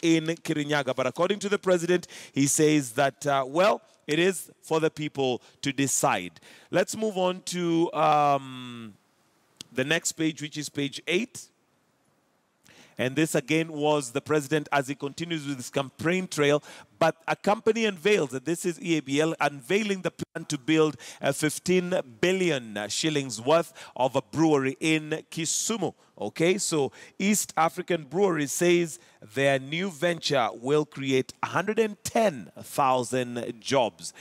in Kirinyaga. But according to the president, he says that, well, it is for the people to decide. Let's move on to the next page, which is page 8. And this again was the president as he continues with his campaign trail. But a company unveils, and this is EABL, unveiling the plan to build a 15 billion shillings worth of a brewery in Kisumu. Okay, so East African Brewery says their new venture will create 110,000 jobs.